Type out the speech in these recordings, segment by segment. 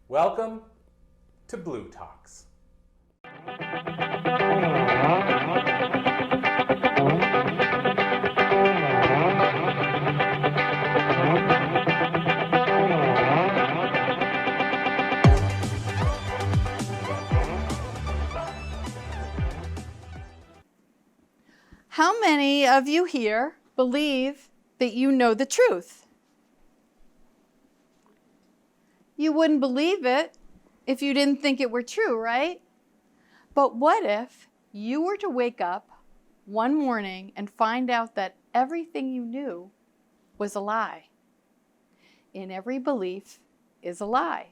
Welcome to Blue Talks. How many of you here believe that you know the truth? You wouldn't believe it if you didn't think it were true, right? But what if you were to wake up one morning and find out that everything you knew was a lie? In every belief is a lie.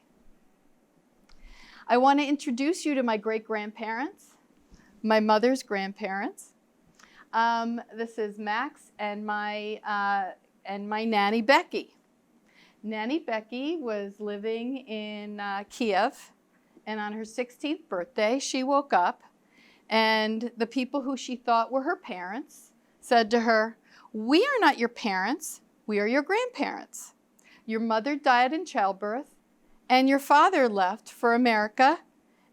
I want to introduce you to my great-grandparents, my mother's grandparents. This is Max and my nanny Becky. Nanny Becky was living in Kiev, and on her 16th birthday, she woke up, and the people who she thought were her parents said to her, "We are not your parents, we are your grandparents. Your mother died in childbirth, and your father left for America,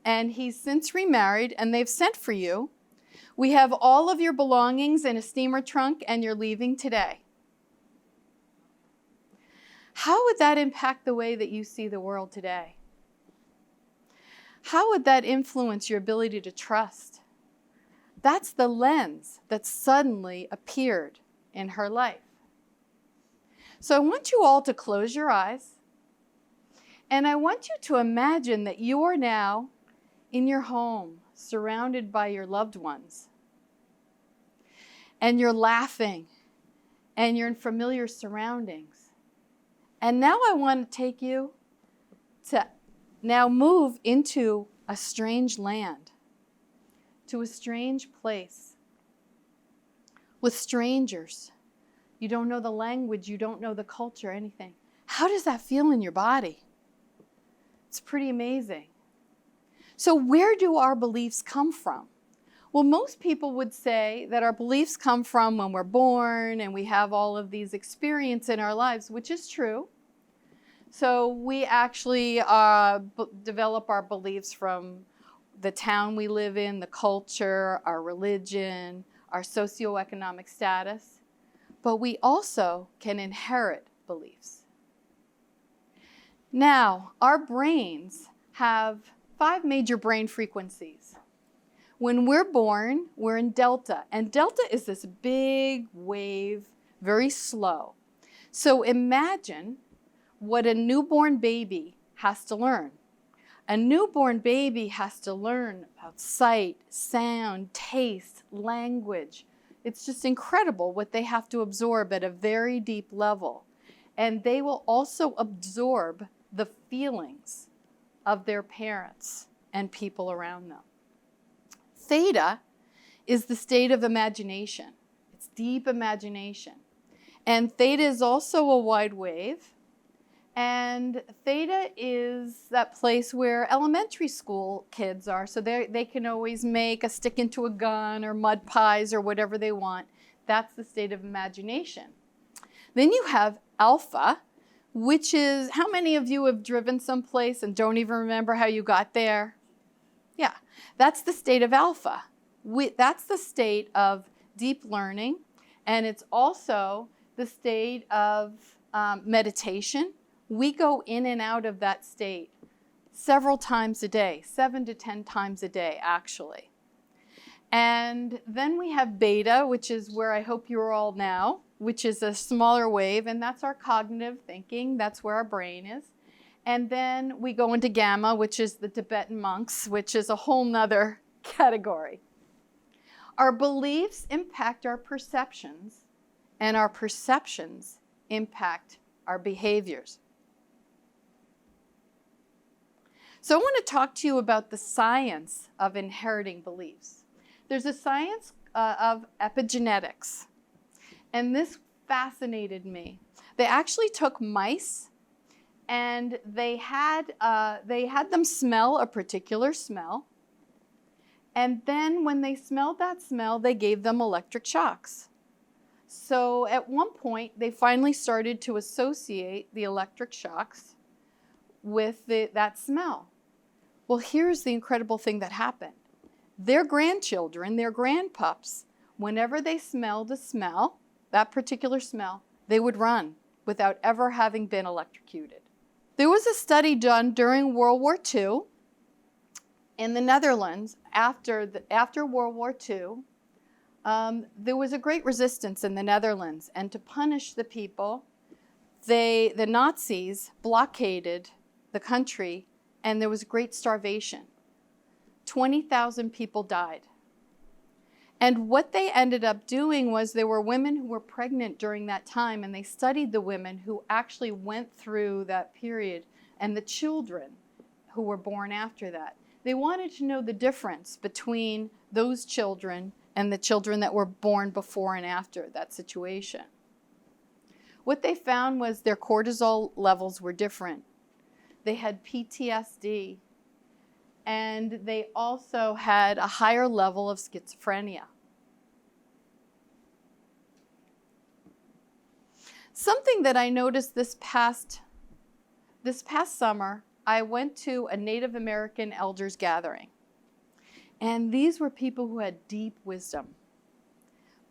and he's since remarried, and they've sent for you. We have all of your belongings in a steamer trunk, and you're leaving today." How would that impact the way that you see the world today? How would that influence your ability to trust? That's the lens that suddenly appeared in her life. So I want you all to close your eyes, and I want you to imagine that you are now in your home, surrounded by your loved ones. And you're laughing, and you're in familiar surroundings. And now I want to take you to now move into a strange land, to a strange place, with strangers. You don't know the language, you don't know the culture, anything. How does that feel in your body? It's pretty amazing. So where do our beliefs come from? Well, most people would say that our beliefs come from when we're born and we have all of these experiences in our lives, which is true. So we actually develop our beliefs from the town we live in, the culture, our religion, our socioeconomic status. But we also can inherit beliefs. Now, our brains have 5 major brain frequencies. When we're born, we're in delta, and delta is this big wave, very slow. So imagine what a newborn baby has to learn. A newborn baby has to learn about sight, sound, taste, language. It's just incredible what they have to absorb at a very deep level. And they will also absorb the feelings of their parents and people around them. Theta is the state of imagination. It's deep imagination. And theta is also a wide wave. And theta is that place where elementary school kids are. So they can always make a stick into a gun or mud pies or whatever they want. That's the state of imagination. Then you have alpha, which is, how many of you have driven someplace and don't even remember how you got there? Yeah, that's the state of alpha. That's the state of deep learning, and it's also the state of meditation. We go in and out of that state several times a day, 7 to 10 times a day, actually. And then we have beta, which is where I hope you're all now, which is a smaller wave, and that's our cognitive thinking. That's where our brain is. And then we go into gamma, which is the Tibetan monks, which is a whole nother category. Our beliefs impact our perceptions, and our perceptions impact our behaviors. So I want to talk to you about the science of inheriting beliefs. There's a science of epigenetics, and this fascinated me. They actually took mice and they had them smell a particular smell. And then when they smelled that smell, they gave them electric shocks. So at one point, they finally started to associate the electric shocks with that smell. Well, here's the incredible thing that happened. Their grandchildren, their grandpups, whenever they smelled a smell, that particular smell, they would run without ever having been electrocuted. There was a study done during World War II in the Netherlands. After World War II, there was a great resistance in the Netherlands, and to punish the people, the Nazis blockaded the country, and there was great starvation. 20,000 people died. And what they ended up doing was there were women who were pregnant during that time, and they studied the women who actually went through that period and the children who were born after that. They wanted to know the difference between those children and the children that were born before and after that situation. What they found was their cortisol levels were different. They had PTSD, and they also had a higher level of schizophrenia. Something that I noticed this past summer, I went to a Native American elders gathering. And these were people who had deep wisdom.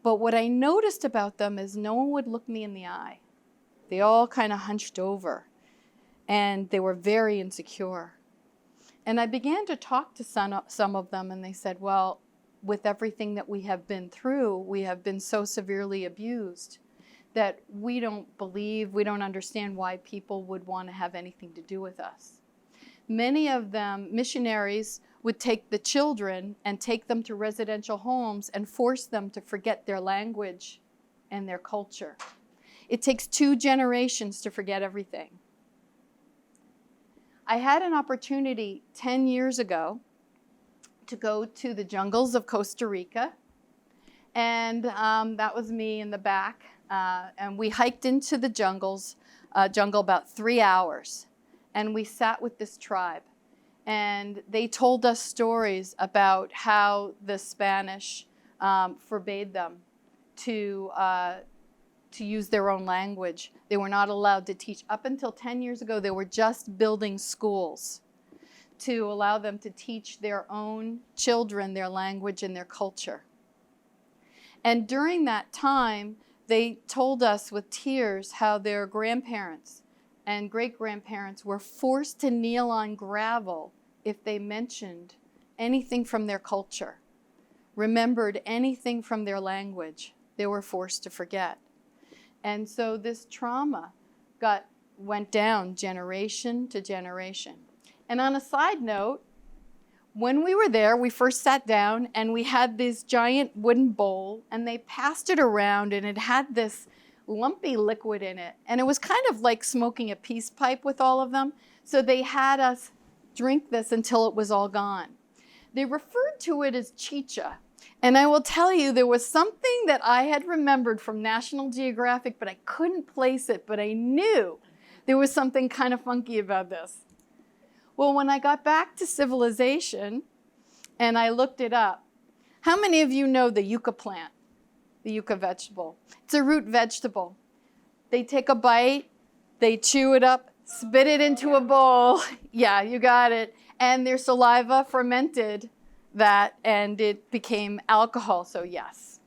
But what I noticed about them is no one would look me in the eye. They all kind of hunched over, and they were very insecure. And I began to talk to some of them, and they said, well, with everything that we have been through, we have been so severely abused that we don't understand why people would want to have anything to do with us. Many of them, missionaries, would take the children and take them to residential homes and force them to forget their language and their culture. It takes 2 generations to forget everything. I had an opportunity 10 years ago to go to the jungles of Costa Rica, and that was me in the back. And we hiked into the jungle about 3 hours, and we sat with this tribe. And they told us stories about how the Spanish forbade them to use their own language. They were not allowed to teach. Up until 10 years ago, they were just building schools to allow them to teach their own children their language and their culture. And during that time, they told us with tears how their grandparents and great-grandparents were forced to kneel on gravel if they mentioned anything from their culture, remembered anything from their language. They were forced to forget. And so this trauma went down generation to generation. And on a side note, when we were there, we first sat down and we had this giant wooden bowl, and they passed it around, and it had this lumpy liquid in it. And it was kind of like smoking a peace pipe with all of them. So they had us drink this until it was all gone. They referred to it as chicha. And I will tell you, there was something that I had remembered from National Geographic, but I couldn't place it, but I knew there was something kind of funky about this. Well, when I got back to civilization and I looked it up, how many of you know the yucca plant, the yucca vegetable? It's a root vegetable. They take a bite, they chew it up, spit it into a bowl. Yeah, you got it. And their saliva fermented that, and it became alcohol. So yes,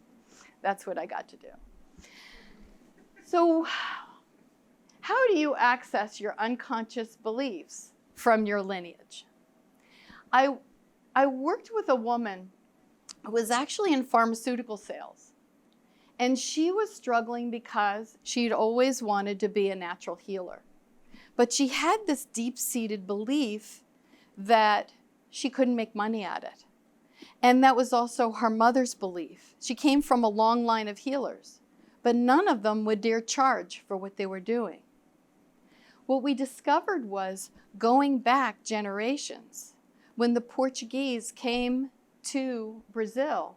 that's what I got to do. So how do you access your unconscious beliefs from your lineage? I worked with a woman who was actually in pharmaceutical sales. And she was struggling because she'd always wanted to be a natural healer. But she had this deep-seated belief that she couldn't make money at it. And that was also her mother's belief. She came from a long line of healers, but none of them would dare charge for what they were doing. What we discovered was, going back generations, when the Portuguese came to Brazil,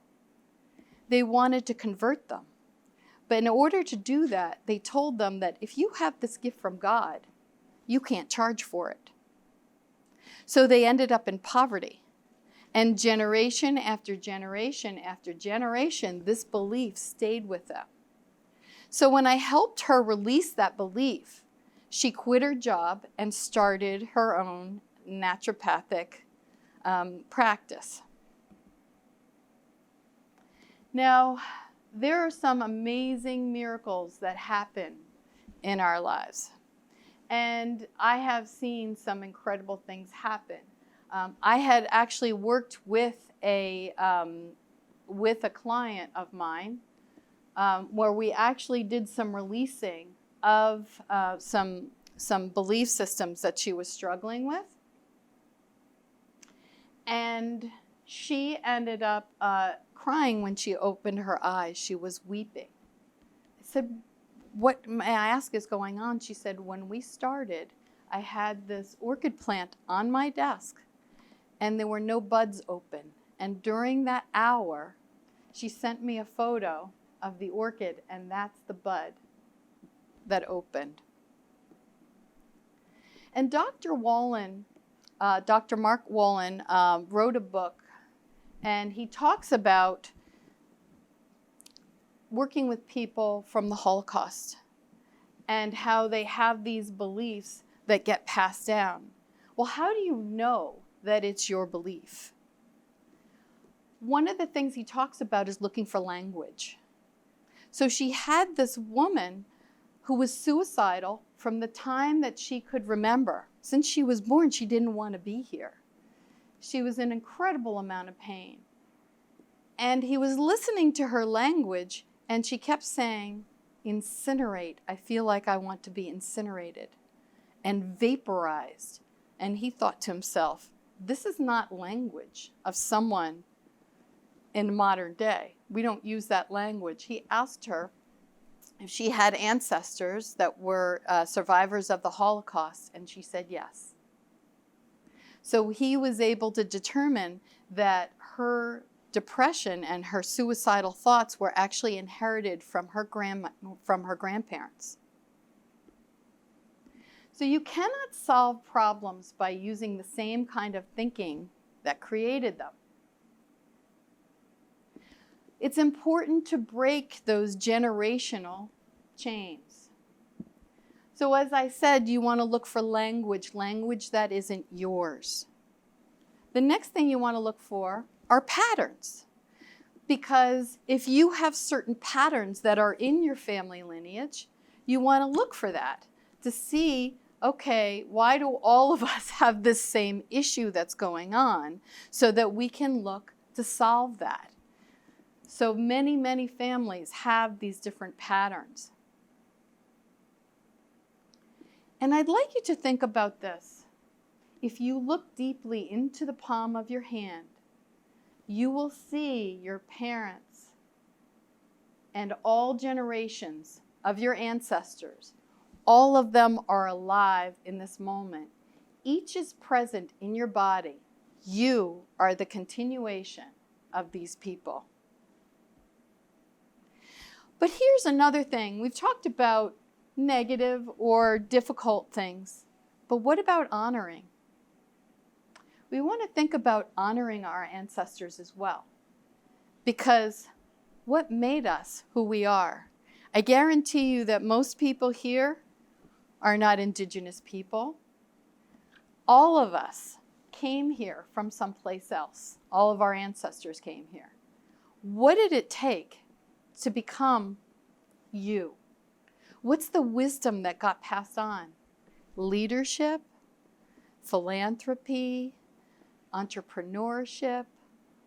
they wanted to convert them. But in order to do that, they told them that if you have this gift from God, you can't charge for it. So they ended up in poverty. And generation after generation after generation, this belief stayed with them. So when I helped her release that belief, she quit her job and started her own naturopathic practice. Now, there are some amazing miracles that happen in our lives. And I have seen some incredible things happen. I had actually worked with a client of mine where we actually did some releasing of some belief systems that she was struggling with. And she ended up crying when she opened her eyes. She was weeping. I said, "What, may I ask, is going on?" She said, "When we started, I had this orchid plant on my desk and there were no buds open. And during that hour, she sent me a photo of the orchid, and that's the bud that opened." And Dr. Wallen, Dr. Mark Wallen, wrote a book, and he talks about working with people from the Holocaust and how they have these beliefs that get passed down. Well, how do you know that it's your belief? One of the things he talks about is looking for language. So she had this woman who was suicidal from the time that she could remember. Since she was born, she didn't want to be here. She was in an incredible amount of pain. And he was listening to her language, and she kept saying, "Incinerate. I feel like I want to be incinerated," and vaporized. And he thought to himself, this is not language of someone in modern day. We don't use that language. He asked her if she had ancestors that were survivors of the Holocaust, and she said yes. So he was able to determine that her depression and her suicidal thoughts were actually inherited from her grandparents. So you cannot solve problems by using the same kind of thinking that created them. It's important to break those generational chains. So as I said, you want to look for language that isn't yours. The next thing you want to look for are patterns. Because if you have certain patterns that are in your family lineage, you want to look for that to see, okay, why do all of us have this same issue that's going on, so that we can look to solve that. So many families have these different patterns. And I'd like you to think about this. If you look deeply into the palm of your hand, you will see your parents and all generations of your ancestors. All of them are alive in this moment. Each is present in your body. You are the continuation of these people. But here's another thing. We've talked about negative or difficult things, but what about honoring? We want to think about honoring our ancestors as well, because what made us who we are? I guarantee you that most people here are not indigenous people. All of us came here from someplace else. All of our ancestors came here. What did it take to become you? What's the wisdom that got passed on? Leadership, philanthropy, entrepreneurship,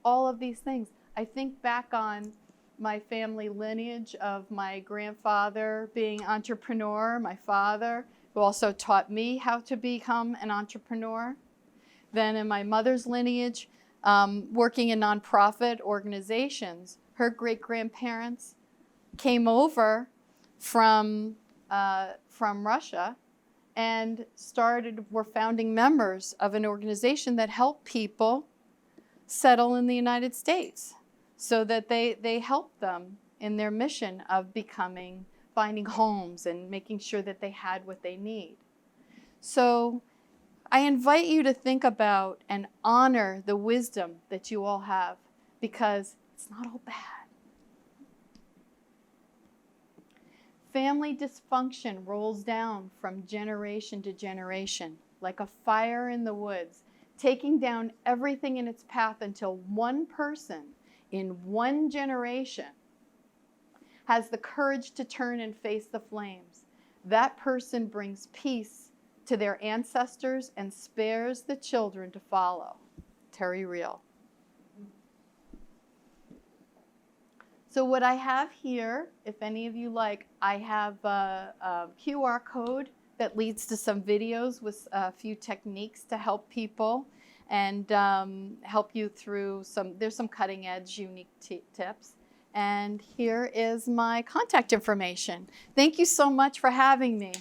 all of these things. I think back on my family lineage of my grandfather being entrepreneur, my father, who also taught me how to become an entrepreneur. Then in my mother's lineage, working in nonprofit organizations, her great-grandparents came over from Russia and were founding members of an organization that helped people settle in the United States, so that they helped them in their mission of finding homes and making sure that they had what they need. So I invite you to think about and honor the wisdom that you all have, because it's not all bad. Family dysfunction rolls down from generation to generation, like a fire in the woods, taking down everything in its path until one person in one generation has the courage to turn and face the flames. That person brings peace to their ancestors and spares the children to follow. Terry Real. So what I have here, if any of you like, I have a QR code that leads to some videos with a few techniques to help people and help you through there's some cutting edge unique tips. And here is my contact information. Thank you so much for having me.